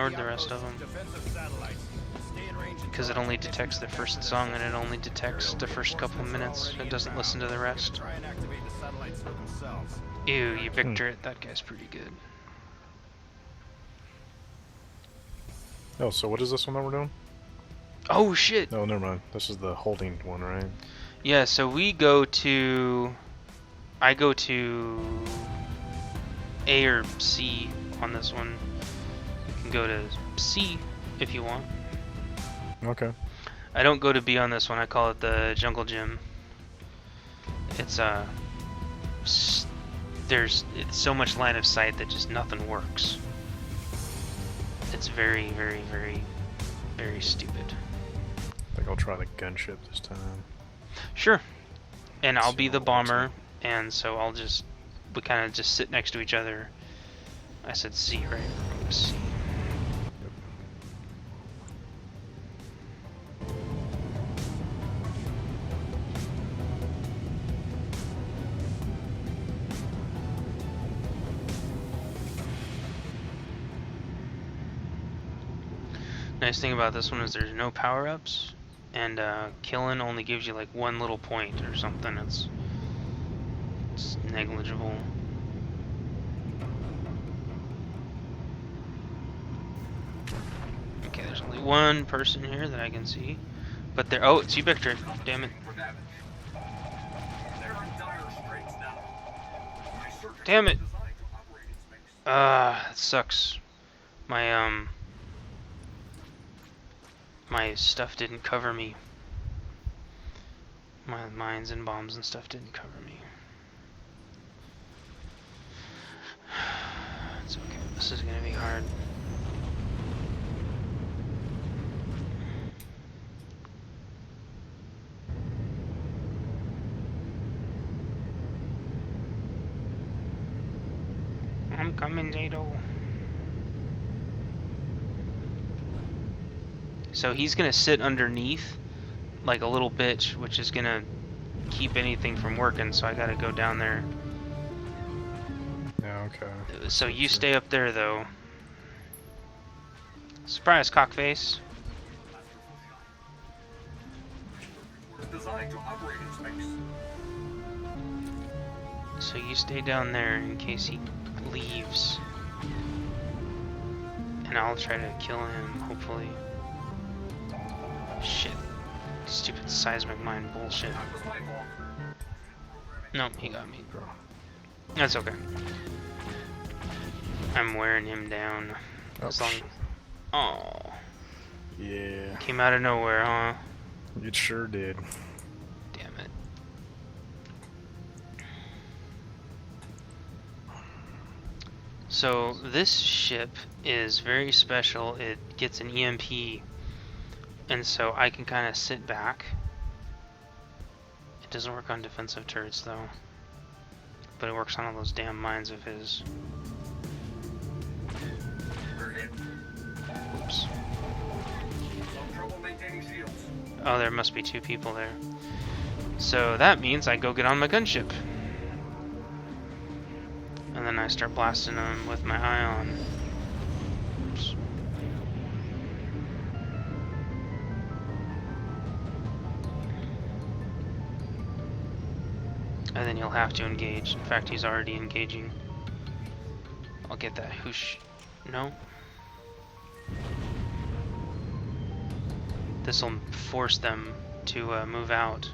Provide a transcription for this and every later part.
ignored the rest of them. Because it only detects the first song and it only detects the first couple minutes. It doesn't listen to the rest. Ew, you Victor it. That guy's pretty good. Oh, so what is this one that we're doing? Oh shit! No, never mind. This is the holding one, right? Yeah, so we go to... I go to A or C on this one. You can go to C if you want. Okay. I don't go to B on this one. I call it the jungle gym. It's it's so much line of sight that just nothing works. It's very, very, very, very stupid. I think I'll try the gunship this time. Sure. And I'll be the bomber, and so we kind of just sit next to each other. I said C, right? C. Nice thing about this one is there's no power-ups, and killing only gives you like one little point or something. It's negligible. Okay, there's only one person here that I can see, but there. Oh, it's you, Victor. Damn it! Damn it! That sucks. My stuff didn't cover me. My mines and bombs and stuff didn't cover me. It's okay. This is gonna be hard. I'm coming, Zato. So he's gonna sit underneath like a little bitch, which is gonna keep anything from working, so I gotta go down there. Yeah, okay. So you stay up there though. Surprise, cockface. So you stay down there in case he leaves. And I'll try to kill him, hopefully. Shit. Stupid seismic mine bullshit. Nope, he got me. That's okay. I'm wearing him down. As long. Oh. Yeah. Came out of nowhere, huh? It sure did. Damn it. So this ship is very special. It gets an EMP. And so I can kind of sit back. It doesn't work on defensive turrets though. But it works on all those damn mines of his. Oops. Oh, there must be two people there. So that means I go get on my gunship. And then I start blasting them with my ion. Oops. And then you'll have to engage. In fact, he's already engaging. I'll get that whoosh. No. This'll force them to move out.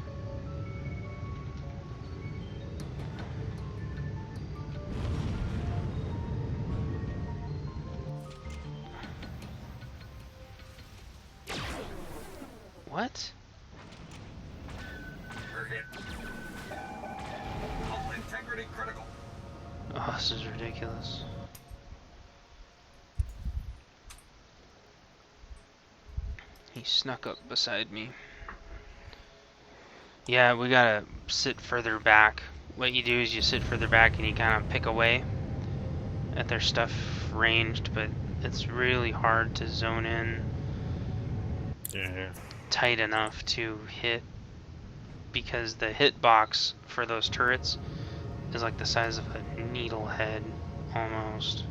What? Oh, this is ridiculous. He snuck up beside me. Yeah, we gotta sit further back. What you do is you sit further back and you kind of pick away at their stuff ranged, but it's really hard to zone in tight enough to hit, because the hitbox for those turrets is like the size of a needle head, almost.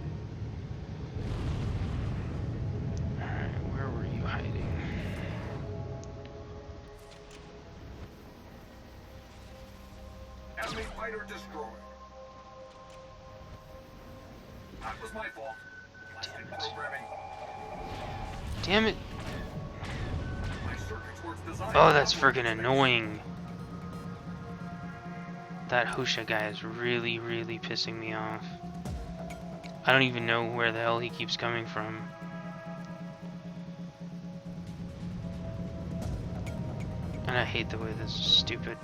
Enemy fighter destroyed. That was my fault. Plastic programming. Damn it. My circuits were designed. Oh, that's friggin' annoying. That Husha guy is really, really pissing me off. I don't even know where the hell he keeps coming from. And I hate the way this stupid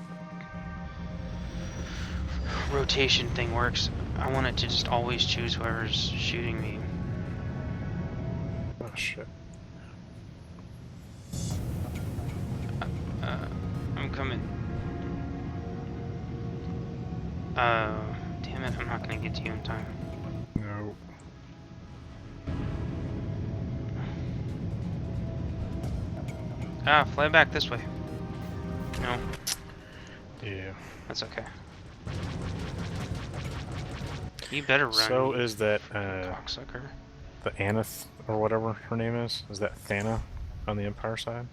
rotation thing works. I want it to just always choose whoever's shooting me. Oh shit. I'm coming. Damn it, I'm not gonna get to you in time. No. Ah, fly back this way. No, Yeah. that's okay. You better run. So you is that cocksucker. the Aneth or whatever her name is? Is that Thana on the Empire side?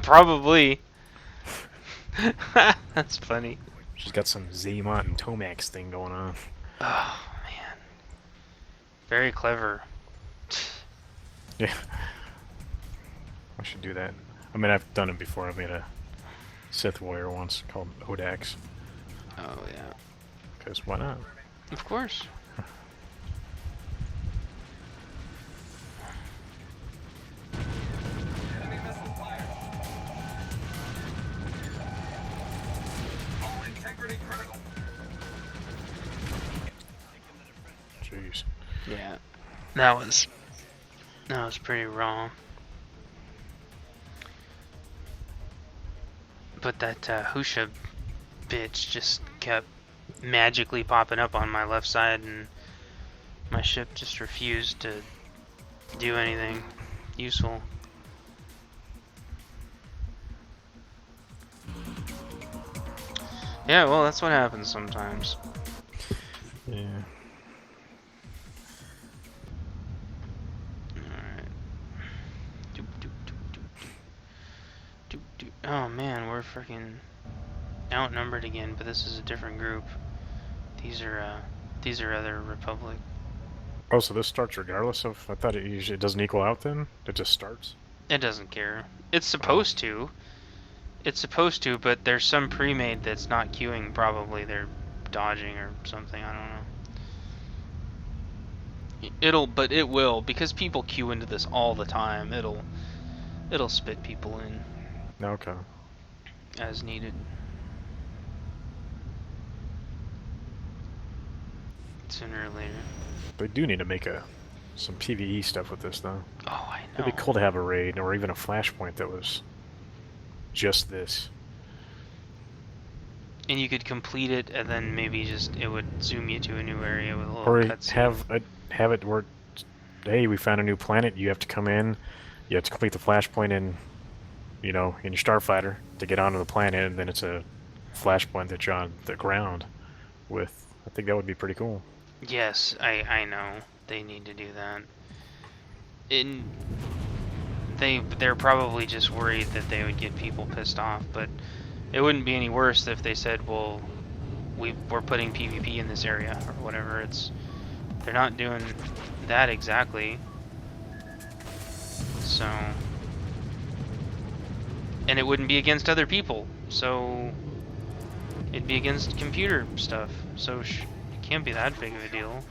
Probably. That's funny. She's got some Zaymont and Tomax thing going on. Oh man, very clever. Yeah. I should do that. I mean, I've done it before. I made a Sith warrior once called Odax. Oh yeah, Because why not? of course. Enemy missile fire. All integrity critical. Jeez. Yeah, that was pretty wrong. But that Husha bitch just kept magically popping up on my left side, and my ship just refused to do anything useful. Yeah, well, that's what happens sometimes. Yeah. Alright. Doop, doop, doop, doop, doop. Doop, doop. Oh man, we're freaking outnumbered again, but this is a different group. These are other Republic. Oh, so this starts regardless of... I thought it doesn't equal out then? It just starts? It doesn't care. It's supposed to. It's supposed to, but there's some pre-made that's not queuing. Probably they're dodging or something. I don't know. But it will, because people queue into this all the time. It'll spit people in Okay. as needed. Sooner or later. They do need to make some PvE stuff with this, though. Oh, I know. It'd be cool to have a raid, or even a flashpoint that was just this. And you could complete it, and then maybe just it would zoom you to a new area with a little Or cutscene. have it where, hey, we found a new planet, you have to come in, you have to complete the flashpoint in your Starfighter to get onto the planet, and then it's a flashpoint that you're on the ground with. I think that would be pretty cool. Yes, I know. They need to do that. They're probably just worried that they would get people pissed off, but it wouldn't be any worse if they said, well, we're putting PvP in this area or whatever. They're not doing that exactly. So, and it wouldn't be against other people, so it'd be against computer stuff. So it can't be that big of a deal.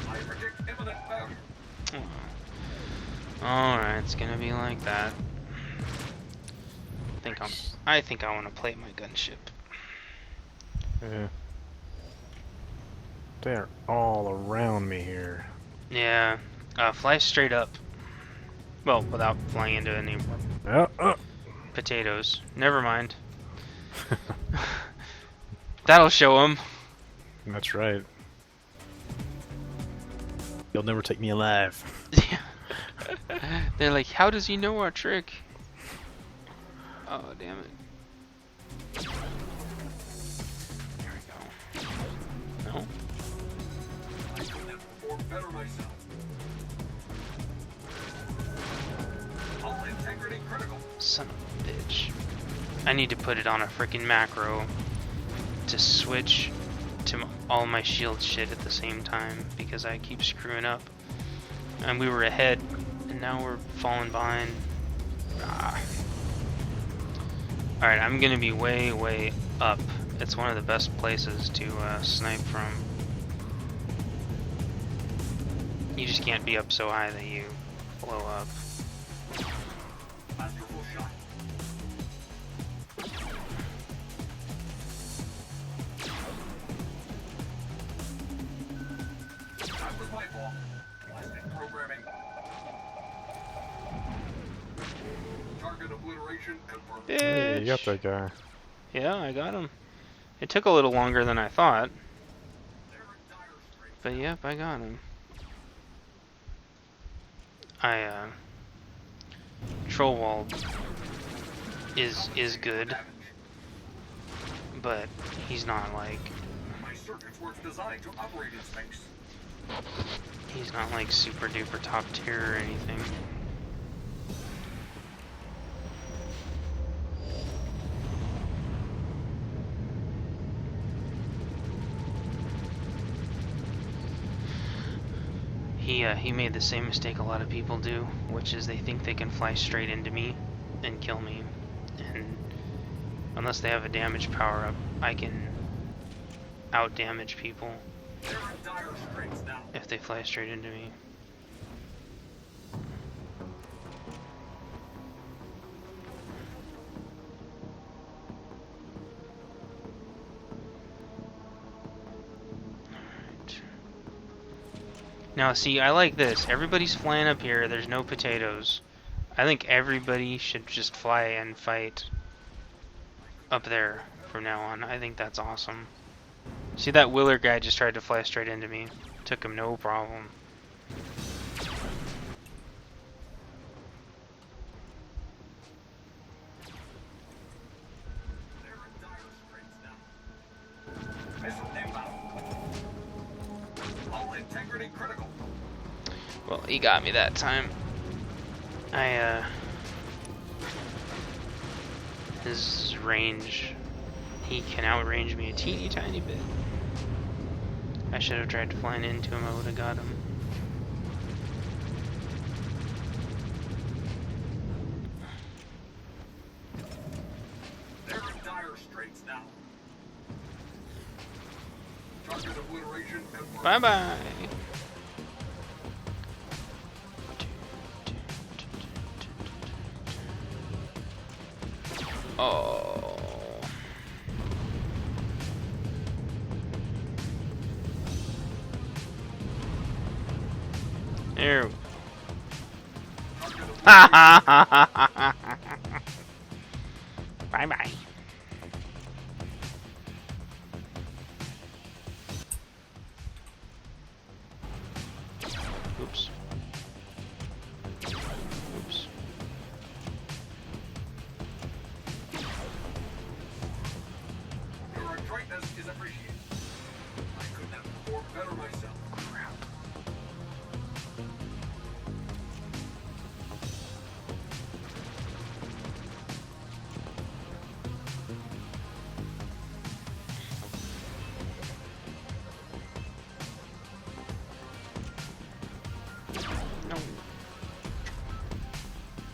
I predict imminent failure. Alright, it's gonna be like that. I think I want to play my gunship. Yeah. They're all around me here. Yeah, fly straight up. Well, without flying into any potatoes. Never mind. That'll show them. That's right. You'll never take me alive. They're like, how does he know our trick? Oh, damn it. better myself. Hull integrity critical. Son of a bitch. I need to put it on a freaking macro to switch to all my shield shit at the same time because I keep screwing up. And we were ahead, and now we're falling behind. Ah. Alright, I'm gonna be way, way up. It's one of the best places to snipe from. You just can't be up so high that you blow up. Masterful shot. That was my fault. Plastic programming. Target obliteration confirmed. Hey, you got Bitch. that guy. Yeah, I got him. It took a little longer than I thought, They're in dire straits. but yep, I got him. Troll wall is good, Damage. but he's not like My circuits were designed to operate in space. super duper top tier or anything. He made the same mistake a lot of people do, which is they think they can fly straight into me and kill me, and unless they have a damage power up, I can out damage people They're in dire straits now. if they fly straight into me. Now, see, I like this. Everybody's flying up here. There's no potatoes. I think everybody should just fly and fight up there from now on. I think that's awesome. See, that Willer guy just tried to fly straight into me. Took him no problem. They're in dire straits now. Missile inbound. Hull integrity critical. Well, he got me that time. His range, he can outrange me a teeny tiny bit. I should have tried flying into him, I would have got him. They're in dire straits now. Target obliteration confirmed. Bye bye. Oh. There. Bye bye. Oops. Oops. Your adroitness is appreciated. I couldn't have performed better myself. Crap. No.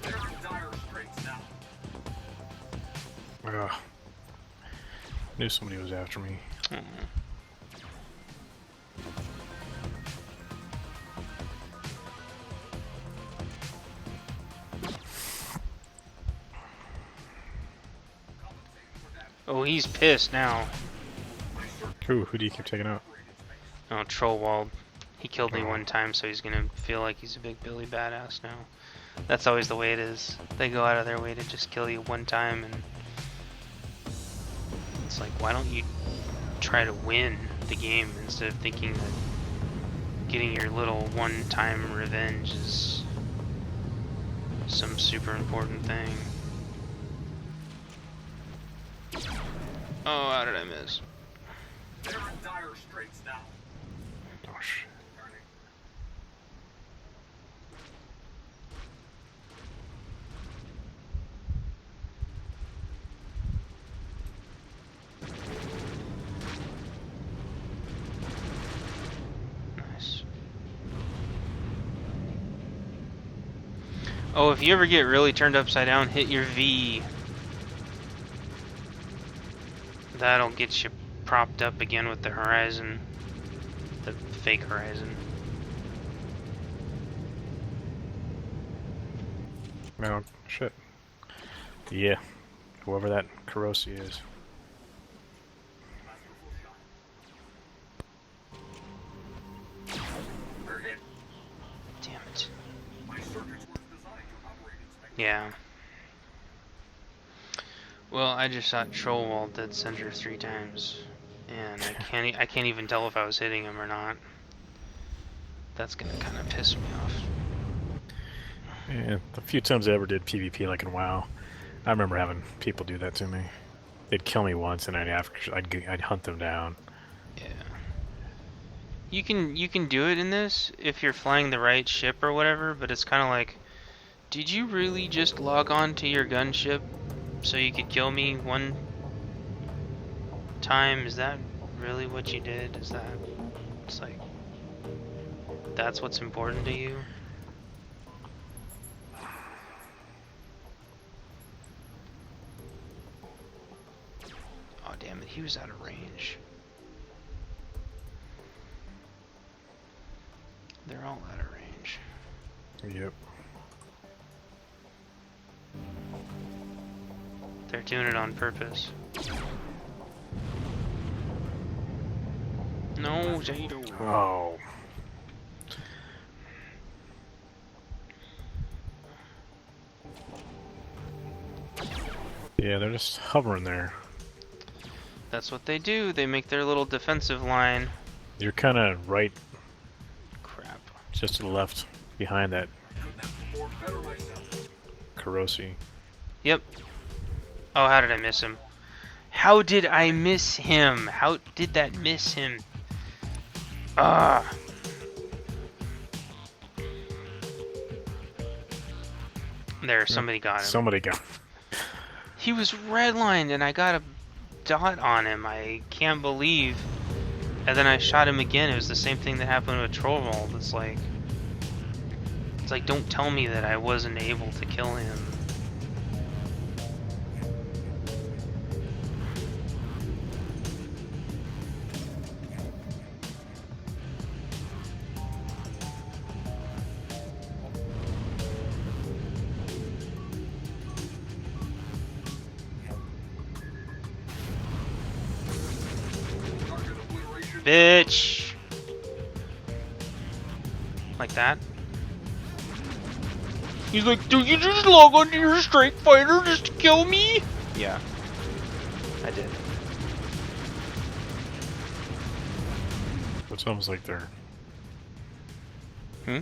They're in dire straits now. Ugh. Knew somebody was after me. Mm. Oh, he's pissed now. Who do you keep taking out? Oh, Trollwald. He killed me Oh. one time, so he's gonna feel like he's a big Billy badass now. That's always the way it is. They go out of their way to just kill you one time, and it's like, why don't you try to win the game instead of thinking that getting your little one-time revenge is some super important thing. Oh, how did I miss? They're in dire straits now. Oh shit. Oh, if you ever get really turned upside down, hit your V. That'll get you propped up again with the horizon. The fake horizon. No, shit. Yeah, whoever that Corrossi is. We're hit. Damn it. My circuits were designed to operate in spectrum. Yeah. Well, I just shot Troll Wall dead center 3 times, and I can't even tell if I was hitting him or not. That's gonna kind of piss me off. Yeah, the few times I ever did PvP like in WoW, I remember having people do that to me. They'd kill me once, and I'd hunt them down. Yeah. You can do it in this if you're flying the right ship or whatever, but it's kind of like, did you really just log on to your gunship so you could kill me one time? Is that really what you did? Is that, it's like, that's what's important to you? Oh damn it, he was out of range. They're all out of range. Yep. They're doing it on purpose. No, Zaydo. Oh. Yeah, they're just hovering there. That's what they do. They make their little defensive line. You're kind of right, Crap. just to the left, behind that Couldn't have performed better myself. Corrossi. Yep. Oh, how did I miss him? How did I miss him? How did that miss him? Ah. There, somebody got him. Somebody got. He was redlined and I got a dot on him. I can't believe. And then I shot him again. It was the same thing that happened with Trollwald. It's like, don't tell me that I wasn't able to kill him. Target obliteration. Bitch! Like that. He's like, do you just log onto your Strike Fighter just to kill me? Yeah. I did. It's almost like they're Hmm?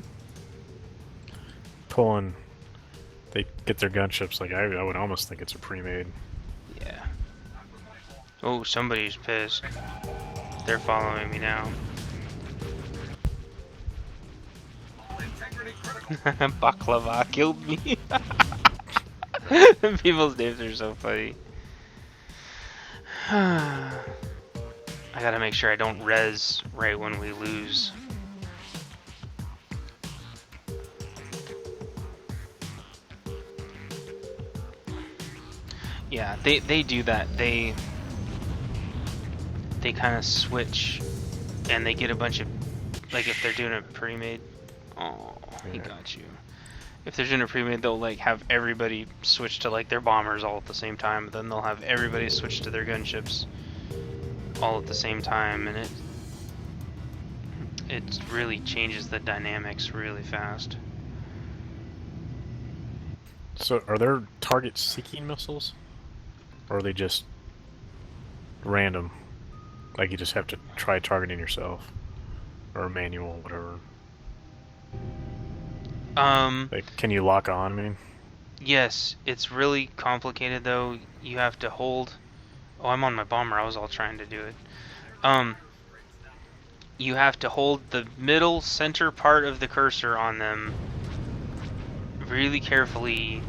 pulling. They get their gunships. Like I would almost think it's a pre-made. Yeah. Oh, somebody's pissed. They're following me now. Integrity critical. Baklava killed me. People's names are so funny. I gotta make sure I don't res right when we lose. Yeah, they do that. They kind of switch, and they get a bunch of, like, if they're doing a pre-made. Oh, he Yeah. got you. If they're doing a pre-made, they'll like have everybody switch to like their bombers all at the same time. Then they'll have everybody switch to their gunships all at the same time, and it really changes the dynamics really fast. So are there target seeking missiles, or are they just random? Like you just have to try targeting yourself, or manual, whatever. Like, can you lock on? I mean, Yes, it's really complicated though. You have to hold. Oh, I'm on my bomber. I was all trying to do it. You have to hold the middle center part of the cursor on them really carefully,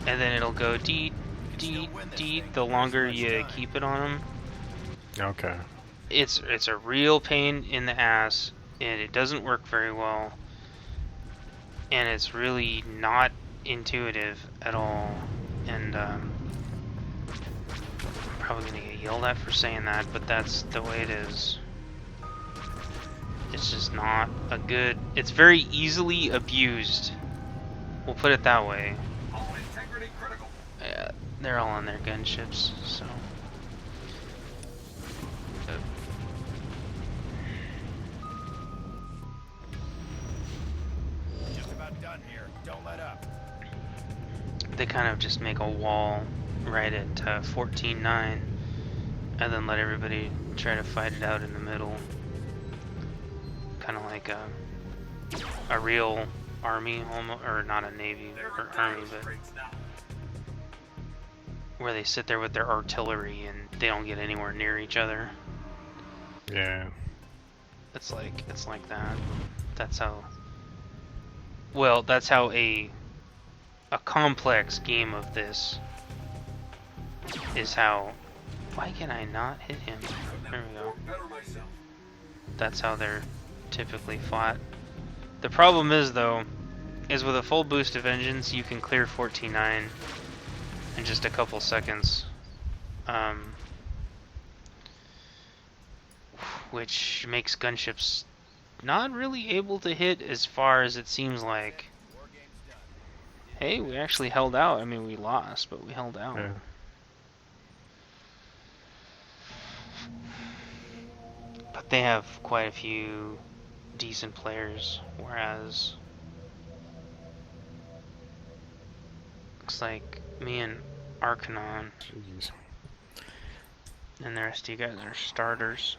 and then it'll go deet, deet, deet. The longer you keep it on them, okay. it's a real pain in the ass, and it doesn't work very well. and it's really not intuitive at all. And I'm probably gonna get yelled at for saying that, but that's the way it is. It's just not a good. It's very easily abused. We'll put it that way. Hull integrity critical. Yeah, they're all on their gunships, so. Just about done here. Don't let up. They kind of just make a wall right at 14-9, and then let everybody try to fight it out in the middle. Kind of like a real army, almost, or not a navy or army, but Now. where they sit there with their artillery and they don't get anywhere near each other. Yeah. It's like that. That's how. Well, that's how a complex game of this is how. Why can I not hit him? There we go. Better myself. That's how they're typically fought. The problem is, though, is with a full boost of engines, you can clear 14-9 in just a couple seconds. Which makes gunships not really able to hit as far as it seems like. Hey, we actually held out. I mean, we lost, but we held out. Yeah. But they have quite a few decent players, whereas looks like me and Arcanon Jeez. and the rest of you guys are starters.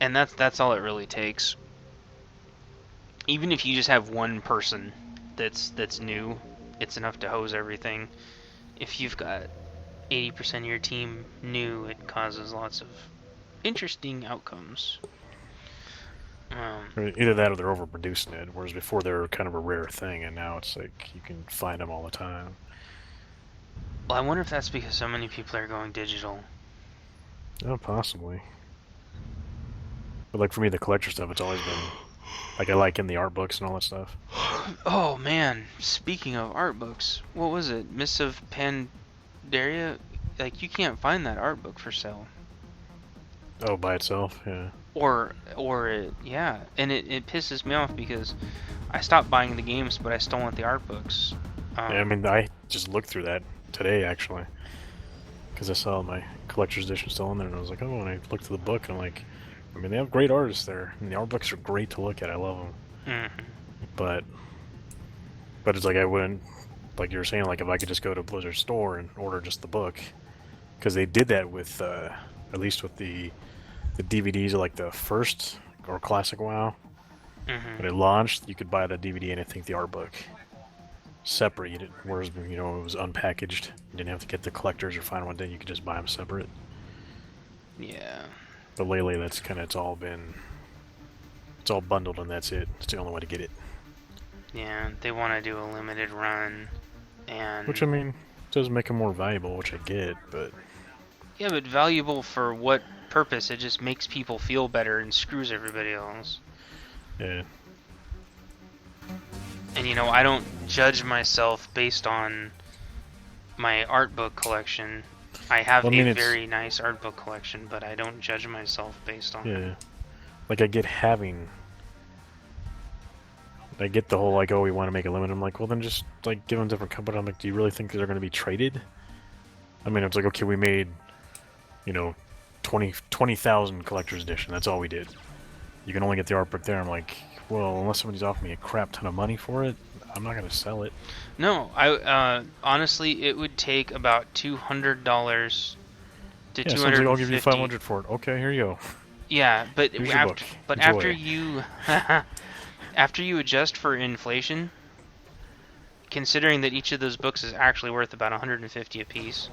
And that's all it really takes. Even if you just have one person that's new, it's enough to hose everything. If you've got 80% of your team new, it causes lots of interesting outcomes. Either that or they're overproducing it, whereas before they were kind of a rare thing, and now it's like you can find them all the time. Well, I wonder if that's because so many people are going digital. Oh, possibly. But like for me, the collector stuff, it's always been like I like in the art books and all that stuff. Oh man, speaking of art books, what was it? Mists of Pandaria? Like, you can't find that art book for sale. Oh, by itself, yeah. Or yeah, and it pisses me off because I stopped buying the games, but I still want the art books. Yeah, I mean, I just looked through that today actually, because I saw my collector's edition still in there, and I was like, oh, and I looked through the book, and I'm like, I mean, they have great artists there, and the art books are great to look at. I love them, but it's like I wouldn't, like you were saying, like if I could just go to Blizzard store and order just the book, because they did that with at least with the DVDs of like the first or classic WoW. When it launched, you could buy the DVD and I think the art book separate, whereas it was unpackaged. You didn't have to get the collectors or find one day. You could just buy them separate. Yeah. But lately, that's kind of it's all bundled and that's it. It's the only way to get it. Yeah, they want to do a limited run, and Which I mean does make them more valuable, which I get, but yeah, but valuable for what purpose? It just makes people feel better and screws everybody else. yeah. And I don't judge myself based on my art book collection. I have Well, I mean, a it's- very nice art book collection, but I don't judge myself based on it. Yeah. Like I get the whole like, oh, we want to make a limit. I'm like, well then just like give them different company. I'm like, do you really think they're going to be traded? I mean, it's like, okay, we made 20,000 collector's edition. That's all we did. You can only get the art book there. I'm like, well, unless somebody's offering me a crap ton of money for it, I'm not going to sell it. No, I honestly, it would take about $200 to Yeah, someone's $250. like, I'll give you 500 for it. Okay, here you go. Yeah, but Here's your book. after Enjoy. you after you adjust for inflation, considering that each of those books is actually worth about 150 apiece,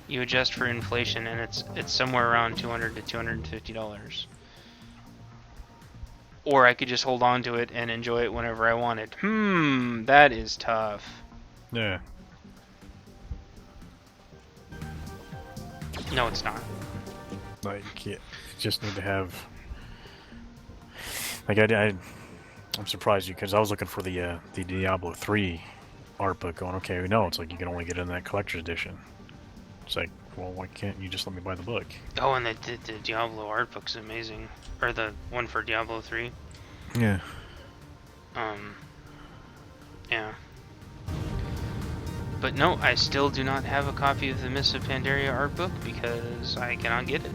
you adjust for inflation and it's somewhere around $200 to $250. Or I could just hold on to it and enjoy it whenever I wanted. That is tough. Yeah. No, it's not. Like, yeah, you just need to have. Like, I I'm surprised you, because I was looking for the Diablo 3 art book going, okay, no, it's like you can only get it in that collector's edition. It's like, well, why can't you just let me buy the book? Oh, and the Diablo art book's amazing. Or the one for Diablo 3. Yeah. Yeah. But no, I still do not have a copy of the Mists of Pandaria art book because I cannot get it.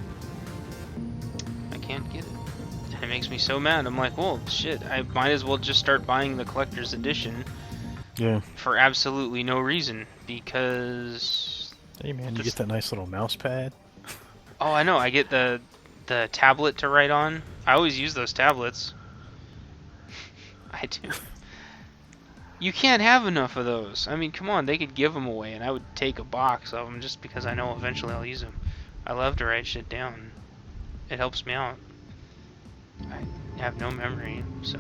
I can't get it. And it makes me so mad. I'm like, well, shit, I might as well just start buying the collector's edition. Yeah. For absolutely no reason, because... Hey man, you get that nice little mouse pad? Oh, I know, I get the tablet to write on. I always use those tablets. I do. You can't have enough of those. I mean, come on, they could give them away, and I would take a box of them just because I know eventually I'll use them. I love to write shit down. It helps me out. I have no memory, so...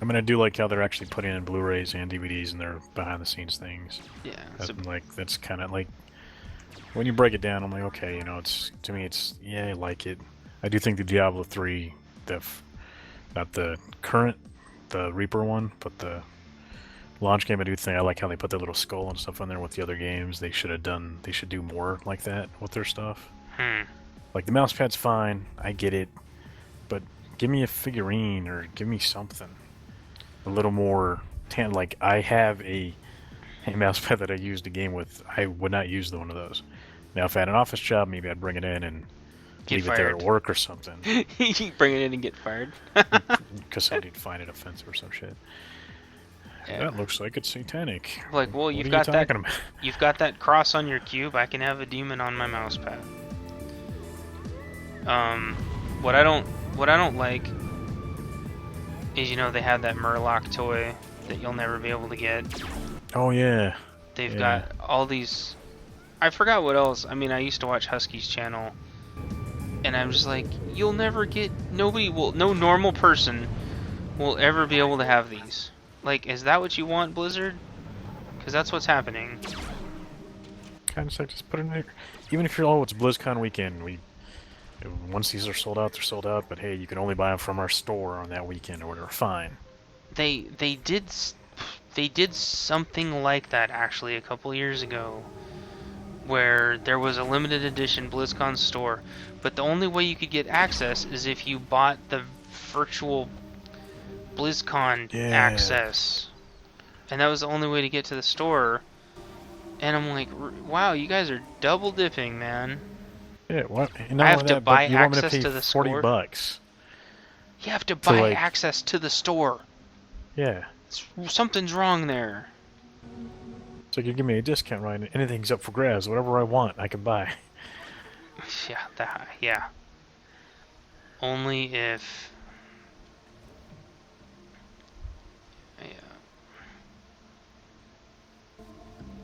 I mean, I do like how they're actually putting in Blu-rays and DVDs and their behind-the-scenes things. Yeah. That's kind of like... When you break it down, I'm like, okay, you know, to me, yeah, I like it. I do think the Diablo 3, not the current, the Reaper one, but the launch game, I do think I like how they put their little skull and stuff on there with the other games. They should do more like that with their stuff. Like, the mouse pad's fine, I get it, but give me a figurine or give me something. A little more like, I have a mouse pad that I used a game with. I would not use one of those. Now, if I had an office job, maybe I'd bring it in and leave it there at work or something. You bring it in and get fired. Because somebody'd find it offensive or some shit. Yeah. That looks like it's satanic. Like, well, you've got that cross on your cube. I can have a demon on my mouse pad. What I don't like is, you know, they have that Murloc toy that you'll never be able to get. Oh yeah. They've got all these. I forgot what else. I mean, I used to watch Husky's channel, and I'm just like, you'll never get. No normal person will ever be able to have these. Like, is that what you want, Blizzard? Because that's what's happening. Kind of like, just put it in there. Even if you're, it's BlizzCon weekend, once these are sold out, they're sold out. But hey, you can only buy them from our store on that weekend or whatever. Fine. They did something like that actually a couple years ago, where there was a limited edition BlizzCon store, but the only way you could get access is if you bought the virtual BlizzCon access, and that was the only way to get to the store. And I'm like, wow, you guys are double dipping, man. Yeah, what? I have to buy access to the store. $40. You have to buy access to the store. Yeah. Something's wrong there. So you give me a discount, right? Anything's up for grabs. Whatever I want, I can buy. Yeah. Only if... Yeah.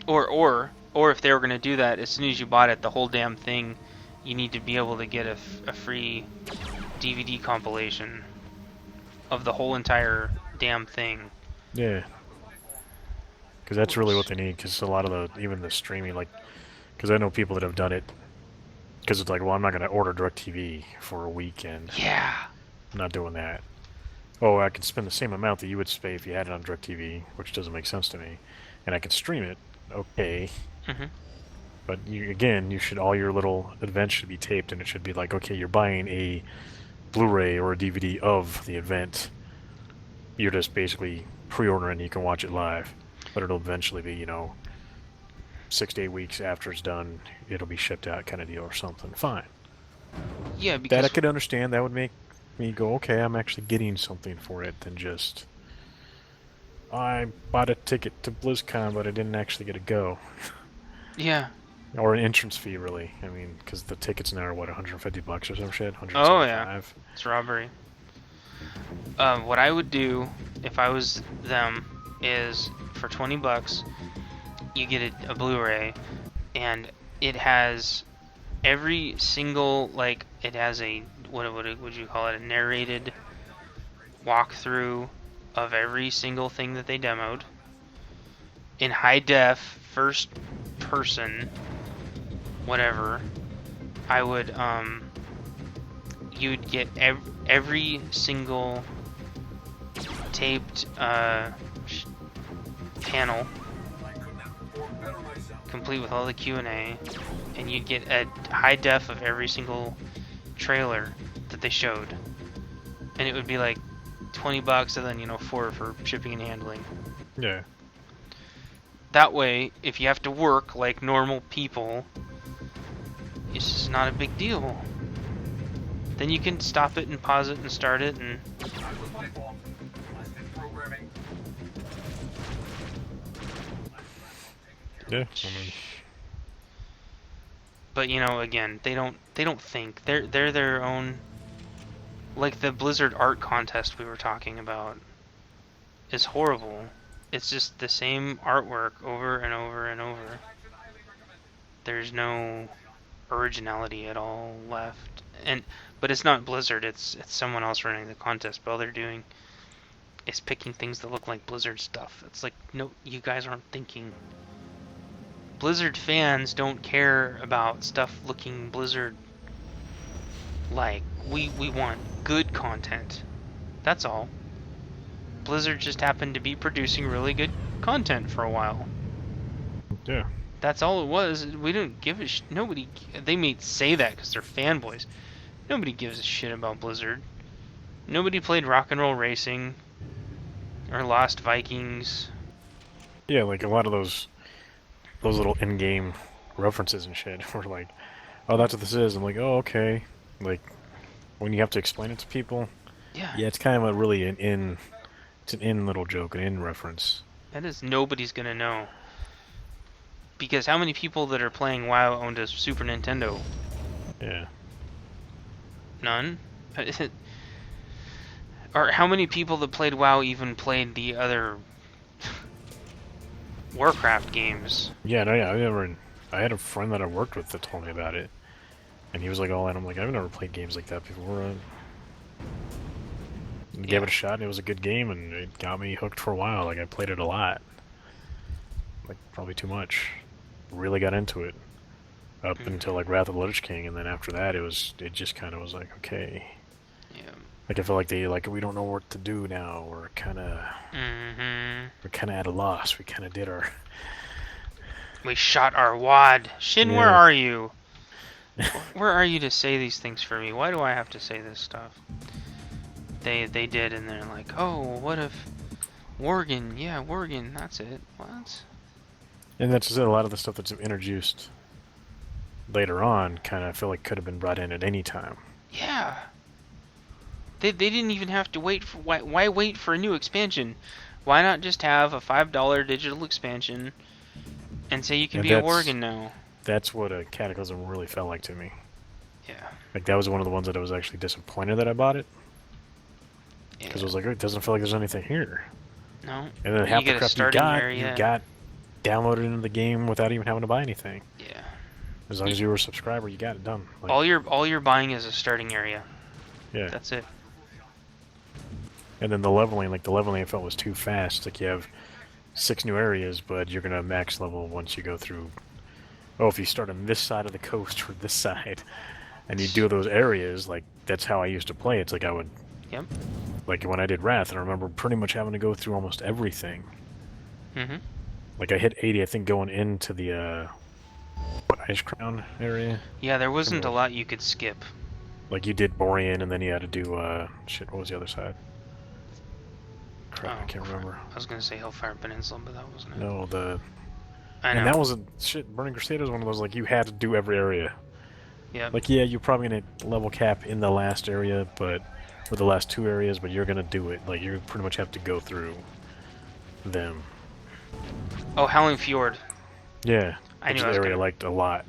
Or if they were going to do that, as soon as you bought it, the whole damn thing, you need to be able to get a free DVD compilation of the whole entire damn thing. Yeah. Because that's really what they need, because a lot of even the streaming, like, because I know people that have done it, because it's like, well, I'm not going to order DirecTV for a weekend. Yeah. I'm not doing that. Oh, I can spend the same amount that you would pay if you had it on DirecTV, which doesn't make sense to me, and I can stream it, okay. Mm-hmm. But you should, all your little events should be taped, and it should be like, okay, you're buying a Blu-ray or a DVD of the event. You're just basically pre-ordering and you can watch it live. But it'll eventually be, 6 to 8 weeks after it's done, it'll be shipped out kind of deal or something. Fine. Yeah, because... That I could understand. That would make me go, okay, I'm actually getting something for it than just... I bought a ticket to BlizzCon, but I didn't actually get to go. Yeah. Or an entrance fee, really. I mean, because the tickets now are, what, $150 or some shit? $175? Oh, yeah. It's robbery. What I would do, if I was them, is for $20, you get a Blu-ray, and it has every single, like, it has a, what would you call it, a narrated walkthrough of every single thing that they demoed in high def, first person, whatever. I would you'd get every single taped panel, complete with all the Q&A, and you'd get a high def of every single trailer that they showed, and it would be like $20, and then $4 for shipping and handling. Yeah. That way, if you have to work like normal people, it's just not a big deal. Then you can stop it and pause it and start it, and That was my fault. Last in programming. Yeah. I mean, but again, they don't think. They're their own. Like the Blizzard art contest we were talking about is horrible. It's just the same artwork over and over and over. There's no originality at all left. But it's not Blizzard, it's someone else running the contest, but all they're doing is picking things that look like Blizzard stuff. It's like, no, you guys aren't thinking. Blizzard fans don't care about stuff looking Blizzard like. We want good content. That's all. Blizzard just happened to be producing really good content for a while. yeah. That's all it was. We didn't give a nobody. They may say that because they're fanboys. Nobody gives a shit about Blizzard. Nobody played Rock and Roll Racing or Lost Vikings. Yeah, like a lot of those little in-game references and shit were like, oh, that's what this is. I'm like, oh, okay. Like, when you have to explain it to people, Yeah. it's kind of a really it's an in little joke, an in reference. That is nobody's gonna know. Because how many people that are playing WoW owned a Super Nintendo? Yeah. None? Or how many people that played WoW even played the other Warcraft games? Yeah, no, yeah. I had a friend that I worked with that told me about it, and he was like, "Oh," and I'm like, "I've never played games like that before." Gave it a shot, and it was a good game, and it got me hooked for a while. Like I played it a lot, like probably too much. Really got into it up until like Wrath of the Lich King, and then after that, it just kind of was like, okay. Yeah. Like I feel like we don't know what to do now. We're kind of at a loss. We kind of did our. We shot our wad. Shin, Yeah. where are you? Where are you to say these things for me? Why do I have to say this stuff? They did, and they're like, oh, what if Worgen? Yeah, Worgen. That's it. What? And that's just it. A lot of the stuff that's introduced later on, kind of feel like could have been brought in at any time. Yeah. They didn't even have to wait for. Why wait for a new expansion? Why not just have a $5 digital expansion and say you can And be a Worgen now? That's what a Cataclysm really felt like to me. Yeah. Like that was one of the ones that I was actually disappointed that I bought it. Because I was like, oh, it doesn't feel like there's anything here. No. And then half You the get a crap starting you area. got downloaded into the game without even having to buy anything. Yeah. As long as you were a subscriber, you got it done. Like, All you're buying is a starting area. yeah. That's it. And then the leveling I felt was too fast. Like you have 6 new areas, but you're gonna max level once you go through. Oh, if you start on this side of the coast or this side, and you do those areas, like that's how I used to play. It's like I would. Yep. Like when I did Wrath, and I remember pretty much having to go through almost everything. Mhm. Like I hit 80, I think, going into the Ice Crown area. Yeah, there wasn't a Cool. lot you could skip. Like you did Borean, and then you had to do shit. What was the other side? Crap, I can't remember. I was gonna say Hellfire Peninsula, but that wasn't it. No, I know. and that was a shit. Burning Crusade was one of those like you had to do every area. Yeah. Like yeah, you're probably gonna level cap in the last area, but or the last 2 areas, but you're gonna do it. Like you pretty much have to go through them. Oh, Howling Fjord. Yeah, I which knew I was area I gonna- liked a lot.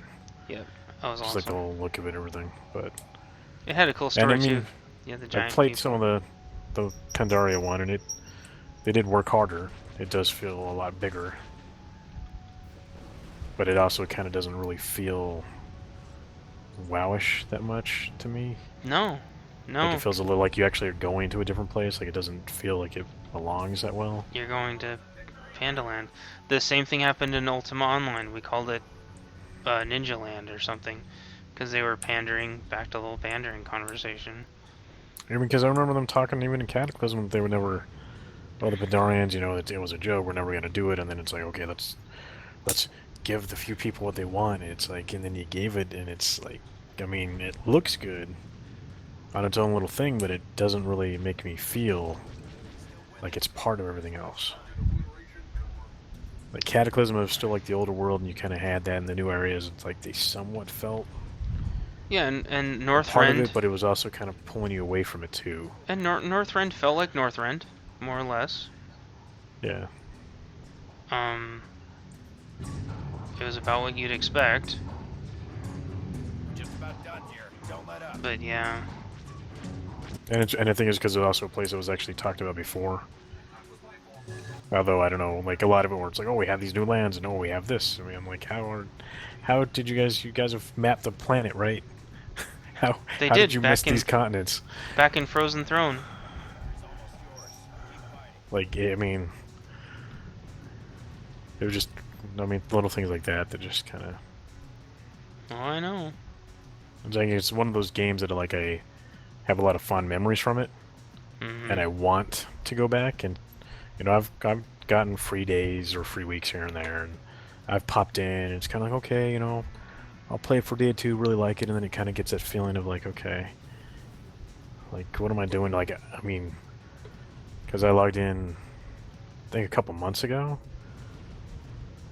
Yep. That was Just awesome. like the whole look of it, and everything. But It had a cool and story I mean, too. Yeah, the I giant. played cave. some of the Pandaria one, and they did work harder. It does feel a lot bigger, but it also kind of doesn't really feel wowish that much to me. No. No. Like it feels a little like you actually are going to a different place. Like it doesn't feel like it belongs that well. You're going to Pandaland. The same thing happened in Ultima Online. We called it Ninja Land or something because they were pandering back to the whole pandering conversation. I mean, because I remember them talking even in Cataclysm, they would never well, the Bedarians, you know, it was a joke. We're never gonna do it, and then it's like, okay, let's give the few people what they want. It's like, and then you gave it, and it's like, I mean, it looks good on its own little thing, but it doesn't really make me feel like it's part of everything else. Like Cataclysm was still like the older world, and you kind of had that in the new areas. It's like they somewhat felt Yeah, and part of Northrend it, but it was also kind of pulling you away from it too. and Northrend felt like Northrend, more or less. Yeah. It was about what you'd expect, Just about done here. Don't let up. but yeah. And the thing is, because it was also a place that was actually talked about before. Although I don't know, like a lot of it where it's like, oh, we have these new lands, and oh, we have this. I mean, I'm like, how did you guys have mapped the planet, right? how They how did did you miss back in these continents? back in Frozen Throne. Like, I mean, it was just, I mean, little things like that that just kind of. Oh, I know. I'm saying it's one of those games that like I have a lot of fond memories from it, and I want to go back. And you know, I've gotten free days or free weeks here and there, and I've popped in. And it's kind of like, okay, you know, I'll play it for a day or two, really like it, and then it kind of gets that feeling of like, okay, like what am I doing? Like, I mean, because I logged in, I think a couple months ago.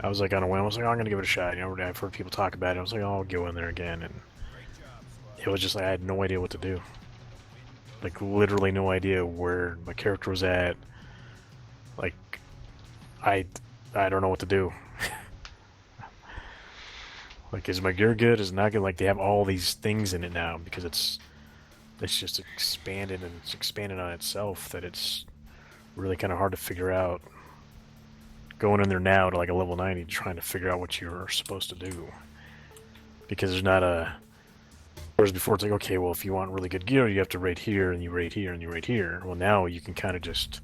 I was like on a whim. I was like, oh, I'm gonna give it a shot. You know, I've heard people talk about it. I was like, oh, I'll go in there again, and it was just like I had no idea what to do. Like literally no idea where my character was at. Like, I don't know what to do. Like, is my gear good? Is it not good? Like, they have all these things in it now because it's just expanded and it's expanded on itself that it's really kind of hard to figure out. Going in there now to like a level 90, trying to figure out what you're supposed to do because there's not a. Whereas before it's like, okay, well, if you want really good gear, you have to raid here and you raid here and you raid here. Well, now you can kind of just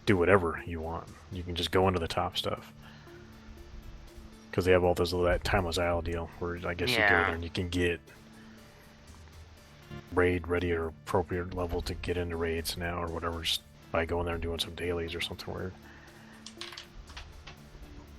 do whatever you want. You can just go into the top stuff. Because they have all those that Timeless Isle deal, where I guess you go there and you can get raid ready or appropriate level to get into raids now or whatever, just by going there and doing some dailies or something weird.